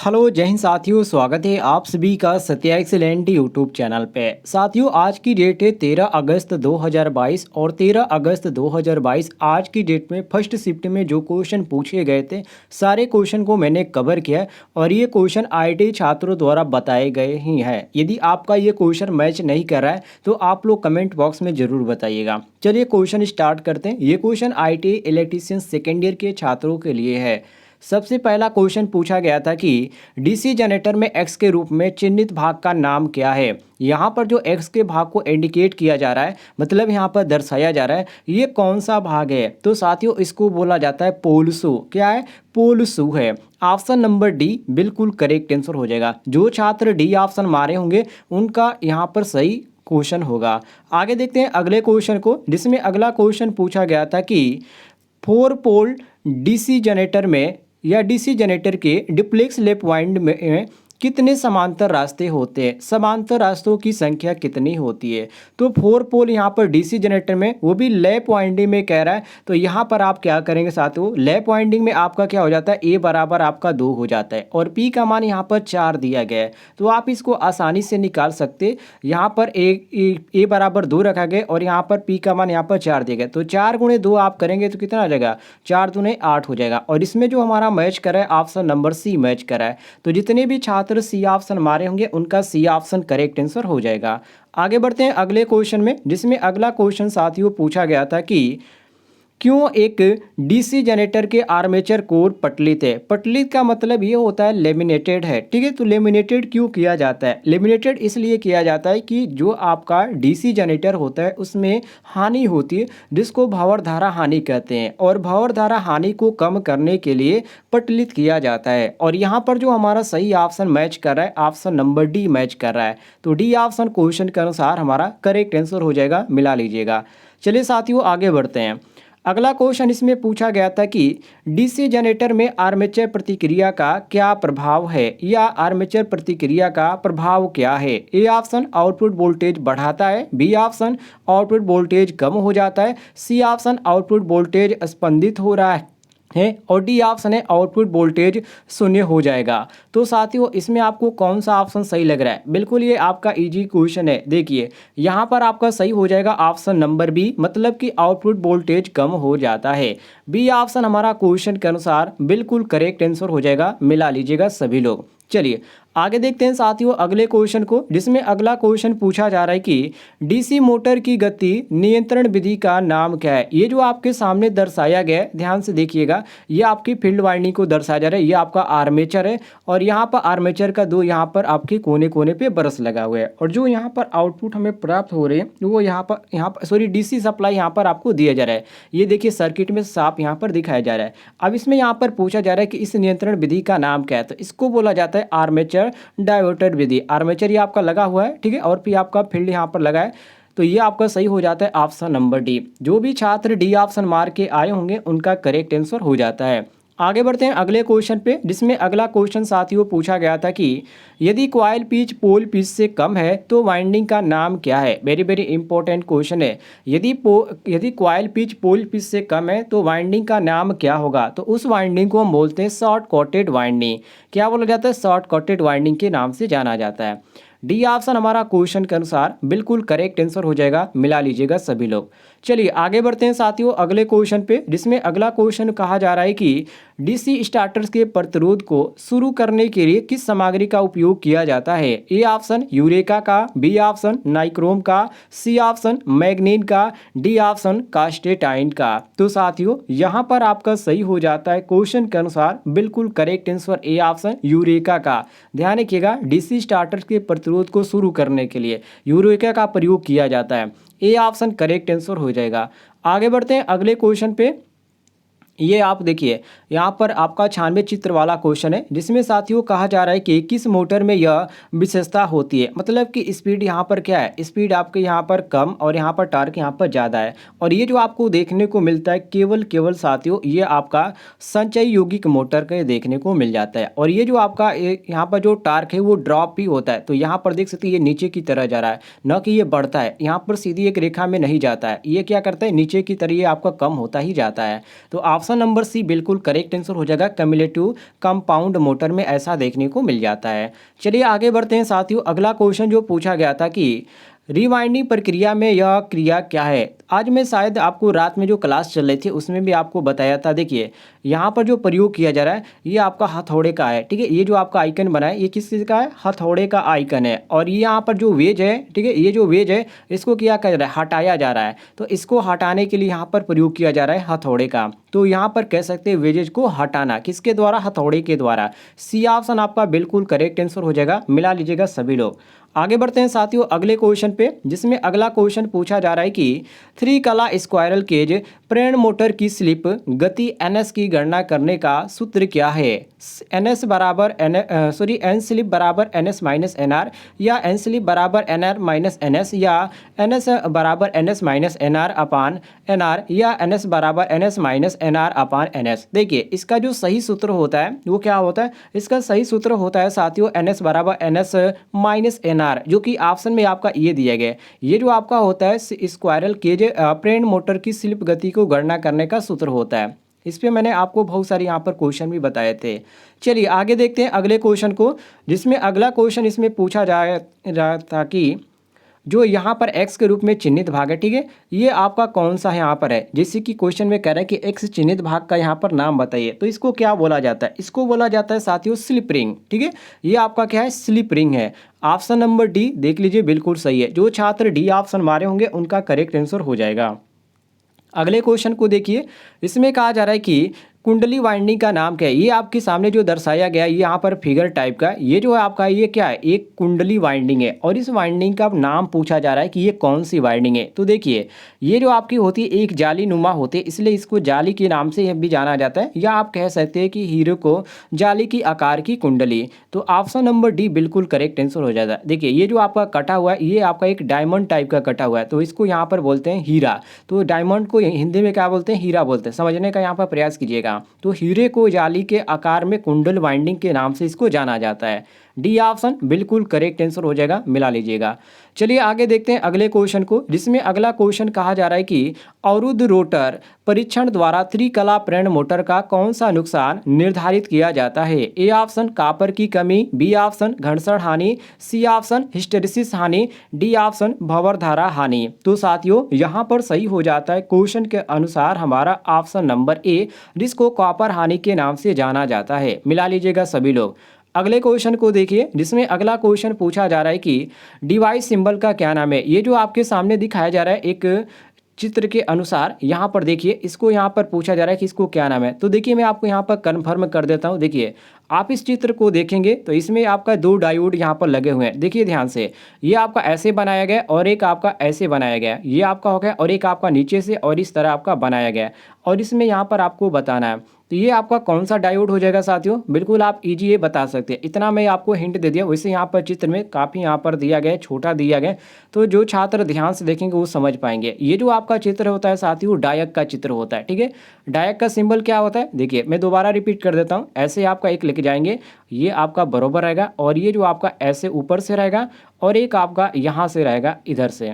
Hello जय हिंद साथियों, स्वागत है आप सभी का सत्या एक्सीलेंट यूट्यूब चैनल पे। साथियों आज की डेट है 13 अगस्त 2022 और 13 अगस्त 2022 आज की डेट में फर्स्ट शिफ्ट में जो क्वेश्चन पूछे गए थे सारे क्वेश्चन को मैंने कवर किया और ये क्वेश्चन आईटी छात्रों द्वारा बताए गए ही हैं। यदि आपका ये क्वेश्चन मैच नहीं कर रहा है तो आप लोग कमेंट बॉक्स में ज़रूर बताइएगा। चलिए क्वेश्चन स्टार्ट करते हैं। ये question IT electrician second year के छात्रों के लिए है। सबसे पहला क्वेश्चन पूछा गया था कि डीसी जनरेटर में एक्स के रूप में चिन्हित भाग का नाम क्या है। यहाँ पर जो एक्स के भाग को इंडिकेट किया जा रहा है, मतलब यहाँ पर दर्शाया जा रहा है, ये कौन सा भाग है। तो साथियों इसको बोला जाता है पोल शू। क्या है? पोल शू है। ऑप्शन नंबर डी बिल्कुल करेक्ट आंसर हो जाएगा। जो छात्र डी ऑप्शन मारे होंगे उनका यहाँ पर सही क्वेश्चन होगा। आगे देखते हैं अगले क्वेश्चन को, जिसमें अगला क्वेश्चन पूछा गया था कि 4 पोल डीसी जनरेटर में या डीसी जनरेटर के डिप्लेक्स लैप वाइंड में कितने समांतर रास्ते होते हैं, समांतर रास्तों की संख्या कितनी होती है। तो 4 पोल यहाँ पर डीसी जनरेटर में, वो भी लैप वाइंडिंग में कह रहा है। तो यहाँ पर आप क्या करेंगे साथियों, लैप वाइंडिंग में आपका क्या हो जाता है, ए बराबर आपका 2 हो जाता है और पी का मान यहाँ पर 4 दिया गया है। तो आप इसको आसानी से निकाल सकते। यहाँ पर ए बराबर 2 रखा गया और यहाँ पर पी का मान यहाँ पर 4 दिया गया। तो 4 गुणे 2 आप करेंगे तो कितना आ जाएगा, 4 दूने 8 हो जाएगा। और इसमें जो हमारा मैच करा है ऑप्शन नंबर सी मैच करा है। तो जितने भी छात्र सी ऑप्शन मारे होंगे उनका सी ऑप्शन करेक्ट आंसर हो जाएगा। आगे बढ़ते हैं अगले क्वेश्चन में, जिसमें अगला क्वेश्चन साथियों पूछा गया था कि क्यों एक डीसी जनरेटर के आर्मेचर कोर पटलित है। पटलित का मतलब ये होता है लेमिनेटेड है। ठीक है, तो लेमिनेटेड क्यों किया जाता है? लेमिनेटेड इसलिए किया जाता है कि जो आपका डीसी जनरेटर होता है उसमें हानि होती है जिसको भंवर धारा हानि कहते हैं, और भंवर धारा हानि को कम करने के लिए पटलित किया जाता है। और यहाँ पर जो हमारा सही ऑप्शन मैच कर रहा है ऑप्शन नंबर डी मैच कर रहा है। तो डी ऑप्शन क्वेश्चन के अनुसार हमारा करेक्ट आंसर हो जाएगा, मिला लीजिएगा। चलिए साथियों आगे बढ़ते हैं। अगला क्वेश्चन इसमें पूछा गया था कि डीसी जनरेटर में आर्मेचर प्रतिक्रिया का क्या प्रभाव है, या आर्मेचर प्रतिक्रिया का प्रभाव क्या है। ए ऑप्शन आउटपुट वोल्टेज बढ़ाता है, बी ऑप्शन आउटपुट वोल्टेज कम हो जाता है, सी ऑप्शन आउटपुट वोल्टेज स्पंदित हो रहा है और डी ऑप्शन है आउटपुट वोल्टेज शून्य हो जाएगा। तो साथियों इसमें आपको कौन सा ऑप्शन सही लग रहा है? बिल्कुल ये आपका इजी क्वेश्चन है। देखिए यहाँ पर आपका सही हो जाएगा ऑप्शन नंबर बी, मतलब कि आउटपुट वोल्टेज कम हो जाता है। बी ऑप्शन हमारा क्वेश्चन के अनुसार बिल्कुल करेक्ट आंसर हो जाएगा, मिला लीजिएगा सभी लोग। चलिए आगे देखते हैं साथियों अगले क्वेश्चन को, जिसमें अगला क्वेश्चन पूछा जा रहा है कि डीसी मोटर की गति नियंत्रण विधि का नाम क्या है। ये जो आपके सामने दर्शाया गया है, ध्यान से देखिएगा, ये आपकी फील्ड वाइंडिंग को दर्शाया जा रहा है। ये आपका आर्मेचर है और यहाँ पर आर्मेचर का दो यहाँ पर आपके कोने कोने पे बरस लगा हुआ है, और जो यहाँ पर आउटपुट हमें प्राप्त हो रहे हैं वो यहाँ पर सॉरी डीसी सप्लाई यहाँ पर आपको दिया जा रहा है। ये देखिए सर्किट में साफ यहाँ पर दिखाया जा रहा है। अब इसमें यहाँ पर पूछा जा रहा है कि इस नियंत्रण विधि का नाम क्या है। तो इसको बोला जाता है आर्मेचर डायोटेड विधि। आर्मेचर ये आपका लगा हुआ है, ठीक है, और फिर आपका फील्ड यहाँ पर लगा है। तो ये आपका सही हो जाता है ऑप्शन नंबर डी। जो भी छात्र डी ऑप्शन मार के आए होंगे उनका करेक्ट आंसर हो जाता है। आगे बढ़ते हैं अगले क्वेश्चन पे, जिसमें अगला क्वेश्चन साथियों पूछा गया था कि यदि कॉइल पिच पोल पिच से कम है तो वाइंडिंग का नाम क्या है। वेरी वेरी इंपॉर्टेंट क्वेश्चन है। यदि कॉइल पिच पोल पिच से कम है तो वाइंडिंग का नाम क्या होगा। तो उस वाइंडिंग को हम बोलते हैं शॉर्ट कॉटेड वाइंडिंग। क्या बोला जाता है? शॉर्ट कॉटेड वाइंडिंग के नाम से जाना जाता है। डी ऑप्शन हमारा क्वेश्चन के अनुसार बिल्कुल करेक्ट आंसर हो जाएगा, मिला लीजिएगा सभी लोग। चलिए आगे बढ़ते हैं साथियों अगले क्वेश्चन पे, जिसमें अगला क्वेश्चन कहा जा रहा है कि डीसी स्टार्टर्स के प्रतिरोध को शुरू करने के लिए किस सामग्री का उपयोग किया जाता है। ए ऑप्शन यूरेका का, बी ऑप्शन नाइक्रोम का, सी ऑप्शन मैग्नीन का, डी ऑप्शन कास्टेटाइन का। तो साथियों यहाँ पर आपका सही हो जाता है क्वेश्चन के अनुसार बिल्कुल correct answer A option eureka का। ध्यान रखिएगा डीसी स्टार्टर्स के प्रतिरोध को शुरू करने के लिए यूरेका का प्रयोग किया जाता है। ए ऑप्शन करेक्ट आंसर हो जाएगा। आगे बढ़ते हैं अगले क्वेश्चन पे। ये आप देखिए यहाँ पर आपका 96 चित्र वाला क्वेश्चन है, जिसमें साथियों कहा जा रहा है कि किस मोटर में यह विशेषता होती है। मतलब कि स्पीड यहाँ पर क्या है, स्पीड आपके यहाँ पर कम और यहाँ पर टार्क यहाँ पर ज़्यादा है। और ये जो आपको देखने को मिलता है केवल साथियों ये आपका संचय यौगिक मोटर का देखने को मिल जाता है। और ये जो आपका यहाँ पर जो टार्क है वो ड्रॉप ही होता है। तो यहाँ पर देख सकते हैं ये नीचे की तरह जा रहा है, न कि ये बढ़ता है। यहाँ पर सीधी एक रेखा में नहीं जाता है, ये क्या करता है नीचे की तरह ये आपका कम होता ही जाता है। तो ऑप्शन ऑप्शन नंबर सी बिल्कुल करेक्ट आंसर हो जाएगा। कम्युलेटिव कंपाउंड मोटर में ऐसा देखने को मिल जाता है। चलिए आगे बढ़ते हैं साथियों। अगला क्वेश्चन जो पूछा गया था कि रिवाइंडिंग प्रक्रिया में यह क्रिया क्या है। आज मैं शायद आपको रात में जो क्लास चल रही थी उसमें भी आपको बताया था। देखिए यहाँ पर जो प्रयोग किया जा रहा है ये आपका हथौड़े का है, ठीक है। ये जो आपका आइकन बना है ये किस चीज़ का है, हथौड़े का आइकन है। और ये यहाँ पर जो वेज है, ठीक है, ये जो वेज है इसको क्या कर रहा है, हटाया जा रहा है। तो इसको हटाने के लिए यहाँ पर प्रयोग किया जा रहा है हथौड़े का। तो यहाँ पर कह सकते हैं वेजेज को हटाना किसके द्वारा, हथौड़े के द्वारा। सी ऑप्शन आपका बिल्कुल करेक्ट आंसर हो जाएगा, मिला लीजिएगा सभी लोग। आगे बढ़ते हैं साथियों अगले क्वेश्चन पे, जिसमें अगला क्वेश्चन पूछा जा रहा है कि थ्री कला स्क्वायरल केज प्रेरण मोटर की स्लिप गति ns की गणना करने का सूत्र क्या है। ns बराबर एन स्लिप बराबर ns माइनस nr, या एन स्लिप बराबर nr माइनस ns, या ns बराबर ns माइनस nr अपान nr, या ns बराबर ns माइनस nr अपान ns। देखिए इसका जो सही सूत्र होता है वो क्या होता है, इसका सही सूत्र होता है साथियों ns बराबर ns माइनस nr, जो कि ऑप्शन में आपका ये दिया गया है। ये जो आपका होता है स्क्वायरल केज प्रेरण मोटर की स्लिप गति को गणना करने का सूत्र होता है। इस पे मैंने आपको बहुत सारे यहाँ पर क्वेश्चन भी बताए थे। चलिए आगे देखते हैं अगले क्वेश्चन को, जिसमें अगला क्वेश्चन इसमें पूछा जा रहा था कि जो यहाँ पर x के रूप में चिन्हित भाग है, ठीक है, ये आपका कौन सा यहाँ पर है। जैसे कि क्वेश्चन में कह रहा है कि x चिन्हित भाग का यहाँ पर नाम बताइए, तो इसको क्या बोला जाता है, इसको बोला जाता है साथियों स्लिप रिंग, ठीक है। ये आपका क्या है, स्लिप रिंग है। ऑप्शन नंबर डी देख लीजिए बिल्कुल सही है। जो छात्र डी ऑप्शन मारे होंगे उनका करेक्ट आंसर हो जाएगा। अगले क्वेश्चन को देखिए, इसमें कहा जा रहा है कि कुंडली वाइंडिंग का नाम क्या है। ये आपके सामने जो दर्शाया गया है ये यहाँ पर फिगर टाइप का, ये जो है आपका ये क्या है, एक कुंडली वाइंडिंग है। और इस वाइंडिंग का नाम पूछा जा रहा है कि ये कौन सी वाइंडिंग है। तो देखिए ये जो आपकी होती है एक जाली नुमा होती है, इसलिए इसको जाली के नाम से भी जाना जाता है, या आप कह सकते हैं कि हीरे को जाली की आकार की कुंडली। तो ऑप्शन नंबर डी बिल्कुल करेक्ट आंसर हो जाता है। देखिए ये जो आपका कटा हुआ है ये आपका एक डायमंड टाइप का कटा हुआ है, तो इसको यहाँ पर बोलते हैं हीरा। तो डायमंड को हिंदी में क्या बोलते हैं, हीरा बोलते हैं। समझने का यहाँ पर प्रयास कीजिएगा। तो हीरे को जाली के आकार में कुंडल वाइंडिंग के नाम से इसको जाना जाता है। डी ऑप्शन बिल्कुल करेक्ट आंसर हो जाएगा, मिला लीजिएगा। चलिए आगे देखते हैं अगले क्वेश्चन को, जिसमें अगला क्वेश्चन कहा जा रहा है कि अवरुद्ध रोटर परीक्षण द्वारा त्रिकला प्रेरण मोटर का कौन सा नुकसान निर्धारित किया जाता है। ए ऑप्शन कापर की कमी, बी ऑप्शन घर्षण हानि, सी ऑप्शन हिस्टेरिसिस हानि, डी ऑप्शन भंवर धारा हानि। तो साथियों यहाँ पर सही हो जाता है क्वेश्चन के अनुसार हमारा ऑप्शन नंबर ए, जिसको कॉपर हानि के नाम से जाना जाता है। मिला लीजिएगा सभी लोग। अगले क्वेश्चन को देखिए, जिसमें अगला क्वेश्चन पूछा जा रहा है कि डिवाइस सिंबल का क्या नाम है। ये जो आपके सामने दिखाया जा रहा है एक चित्र के अनुसार, यहाँ पर देखिए इसको यहाँ पर पूछा जा रहा है कि इसको क्या नाम है। तो देखिए मैं आपको यहाँ पर कन्फर्म कर देता हूँ। देखिए आप इस चित्र को देखेंगे तो इसमें आपका दो डायोड यहाँ पर लगे हुए हैं। देखिए ध्यान से, ये आपका ऐसे बनाया गया और एक आपका ऐसे बनाया गया, ये आपका हो गया, और एक आपका नीचे से और इस तरह आपका बनाया गया। और इसमें यहाँ पर आपको बताना है तो ये आपका कौन सा डायोड हो जाएगा साथियों, बिल्कुल आप इजी ये बता सकते हैं। इतना मैं आपको हिंट दे दिया। वैसे यहाँ पर चित्र में काफ़ी यहाँ पर दिया गया है, छोटा दिया गया, तो जो छात्र ध्यान से देखेंगे वो समझ पाएंगे। ये जो आपका चित्र होता है साथियों डायक का चित्र होता है, ठीक है। डायक का सिंबल क्या होता है, देखिए मैं दोबारा रिपीट कर देता हूँ। ऐसे आपका एक लेके जाएंगे, ये आपका बराबर रहेगा, और ये जो आपका ऐसे ऊपर से रहेगा, और एक आपका यहाँ से रहेगा इधर से,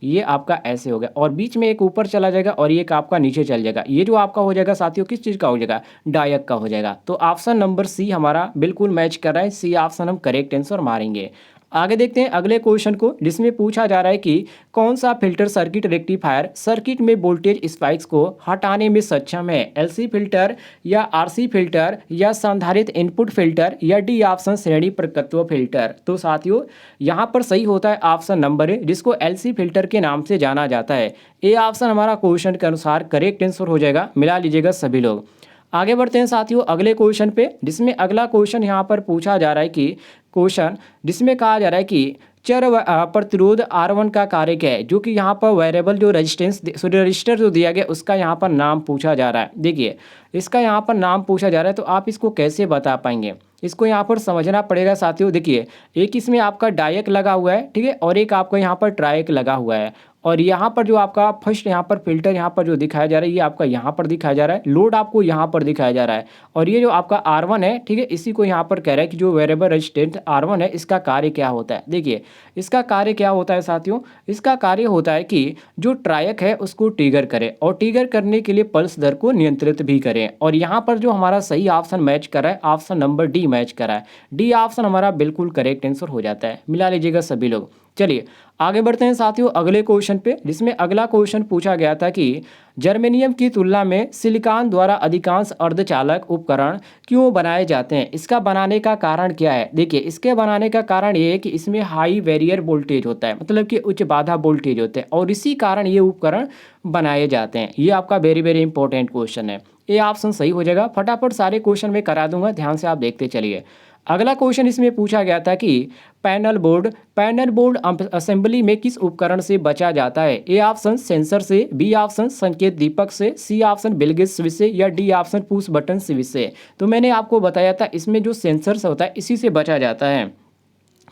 ये आपका ऐसे हो गया, और बीच में एक ऊपर चला जाएगा और ये एक आपका नीचे चल जाएगा। ये जो आपका हो जाएगा साथियों किस चीज़ का हो जाएगा, डायक का हो जाएगा। तो ऑप्शन नंबर सी हमारा बिल्कुल मैच कर रहा है, सी ऑप्शन हम करेक्ट आंसर मारेंगे। आगे देखते हैं अगले क्वेश्चन को, जिसमें पूछा जा रहा है कि कौन सा फिल्टर सर्किट रेक्टिफायर सर्किट में वोल्टेज स्पाइक्स को हटाने में सक्षम है। एलसी फिल्टर, या आरसी फिल्टर, या संधारित इनपुट फिल्टर, या डी ऑप्शन श्रेणी प्रकृत्व फिल्टर। तो साथियों यहाँ पर सही होता है ऑप्शन नंबर ए, जिसको एलसी फिल्टर के नाम से जाना जाता है। ए ऑप्शन हमारा क्वेश्चन के अनुसार करेक्ट आंसर हो जाएगा, मिला लीजिएगा सभी लोग। आगे बढ़ते हैं साथियों अगले क्वेश्चन पे, जिसमें अगला क्वेश्चन यहाँ पर पूछा जा रहा है कि क्वेश्चन जिसमें कहा जा रहा है कि चर प्रतिरोध R1 का कार्य क्या है, जो कि यहाँ पर वेरिएबल जो रजिस्टर जो दिया गया उसका यहाँ पर नाम पूछा जा रहा है। देखिए इसका यहाँ पर नाम पूछा जा रहा है, तो आप इसको कैसे बता पाएंगे, इसको यहाँ पर समझना पड़ेगा साथियों। देखिए एक इसमें आपका डायक लगा हुआ है, ठीक है, और एक आपका यहाँ पर ट्रायक लगा हुआ है, और यहाँ पर जो आपका फर्स्ट यहाँ पर फ़िल्टर यहाँ पर जो दिखाया जा रहा है, ये आपका यहाँ पर दिखाया जा रहा है, लोड आपको यहाँ पर दिखाया जा रहा है। और ये जो आपका R1 है, ठीक है, इसी को यहाँ पर कह रहा है कि जो वेरिएबल रेजिस्टेंस R1 है, इसका कार्य क्या होता है। देखिए, इसका कार्य क्या होता है साथियों, इसका कार्य होता है कि जो ट्रायक है उसको ट्रिगर करे और ट्रिगर करने के लिए पल्स दर को नियंत्रित भी करें। और यहाँ पर जो हमारा सही ऑप्शन मैच कर रहा है, ऑप्शन नंबर डी मैच कर रहा है। डी ऑप्शन हमारा बिल्कुल करेक्ट आंसर हो जाता है। मिला लीजिएगा सभी लोग। चलिए आगे बढ़ते हैं साथियों अगले क्वेश्चन पे, जिसमें अगला क्वेश्चन पूछा गया था कि जर्मेनियम की तुलना में सिलिकॉन द्वारा अधिकांश अर्धचालक उपकरण क्यों बनाए जाते हैं। इसका बनाने का कारण क्या है। देखिए, इसके बनाने का कारण ये है कि इसमें हाई बैरियर वोल्टेज होता है, मतलब कि उच्च बाधा वोल्टेज होते हैं, और इसी कारण ये उपकरण बनाए जाते हैं। ये आपका वेरी वेरी इंपॉर्टेंट क्वेश्चन है। ये ऑप्शन सही हो जाएगा। फटाफट सारे क्वेश्चन में करा दूंगा, ध्यान से आप देखते चलिए। अगला क्वेश्चन इसमें पूछा गया था कि पैनल बोर्ड असेंबली में किस उपकरण से बचा जाता है। ए ऑप्शन सेंसर से, बी ऑप्शन संकेत दीपक से, सी ऑप्शन बिलगेट स्विच से, या D option push button switch से। तो मैंने आपको बताया था इसमें जो सेंसर होता है इसी से बचा जाता है।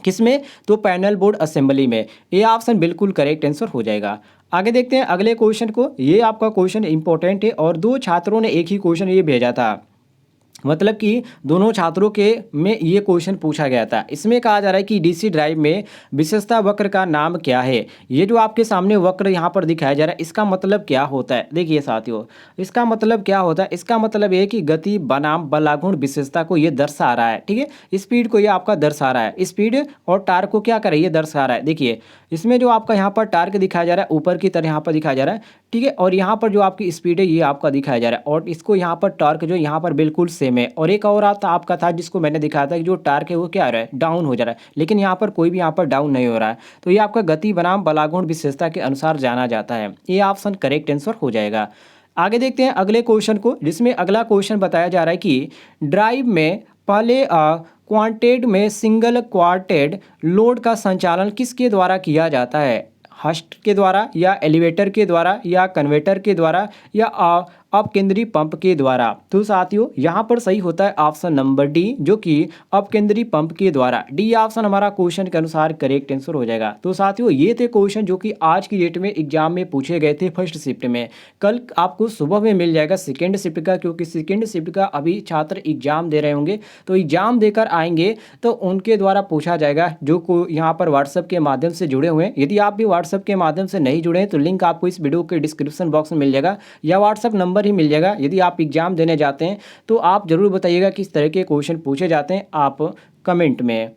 किसमें, तो पैनल बोर्ड असेंबली में। ए ऑप्शन बिल्कुल करेक्ट आंसर हो जाएगा। आगे देखते हैं अगले क्वेश्चन को। ये आपका क्वेश्चन इंपॉर्टेंट है और दो छात्रों ने एक ही क्वेश्चन ये भेजा था, मतलब कि दोनों छात्रों के में ये क्वेश्चन पूछा गया था। इसमें कहा जा रहा है कि डीसी ड्राइव में विशेषता वक्र का नाम क्या है। ये जो आपके सामने वक्र यहाँ पर दिखाया जा रहा है, इसका मतलब क्या होता है। देखिए साथियों, इसका मतलब क्या होता है, इसका मतलब ये है कि गति बनाम बलागुण विशेषता को ये दर्शा रहा है। ठीक है, स्पीड को ये आपका दर्शा रहा है, स्पीड और टार्क को क्या कर रही है, दर्शा रहा है। देखिए, इसमें जो आपका यहाँ पर टार्क दिखाया जा रहा है ऊपर की तरह यहाँ पर दिखाया जा रहा है, ठीक है, और यहाँ पर जो आपकी स्पीड है ये आपका दिखाया जा रहा है, और इसको यहाँ पर टार्क जो यहाँ पर बिल्कुल सेम है। और एक और आपका था जिसको मैंने दिखाया था कि जो टार्क है वो क्या हो रहा है, डाउन हो जा रहा है, लेकिन यहाँ पर कोई भी यहाँ पर डाउन नहीं हो रहा है। तो ये आपका गति बनाम बलागुण विशेषता के अनुसार जाना जाता है। ये ऑप्शन करेक्ट आंसर हो जाएगा। आगे देखते हैं अगले क्वेश्चन को, जिसमें अगला क्वेश्चन बताया जा रहा है कि ड्राइव में पहले क्वांटेड में सिंगल क्वार्टेड लोड का संचालन किसके द्वारा किया जाता है। हस्ट के द्वारा, या एलिवेटर के द्वारा, या कन्वर्टर के द्वारा, या अपकेंद्री पंप के द्वारा। तो साथियों यहाँ पर सही होता है ऑप्शन नंबर डी, जो कि अपकेंद्री पंप के द्वारा। डी ऑप्शन हमारा क्वेश्चन के अनुसार करेक्ट आंसर हो जाएगा। तो साथियों ये थे क्वेश्चन जो कि आज की डेट में एग्जाम में पूछे गए थे फर्स्ट शिफ्ट में। कल आपको सुबह में मिल जाएगा सेकेंड शिफ्ट का, क्योंकि सेकेंड शिफ्ट का अभी छात्र एग्जाम दे रहे होंगे, तो एग्जाम देकर आएंगे तो उनके द्वारा पूछा जाएगा, जो को यहाँ पर व्हाट्सएप के माध्यम से जुड़े हुए हैं। यदि आप भी व्हाट्सएप के माध्यम से नहीं जुड़े हैं तो लिंक आपको इस वीडियो के डिस्क्रिप्शन बॉक्स में मिल जाएगा, या व्हाट्सएप नंबर ही मिल जाएगा। यदि आप एग्जाम देने जाते हैं तो आप जरूर बताइएगा किस तरह के क्वेश्चन पूछे जाते हैं, आप कमेंट में।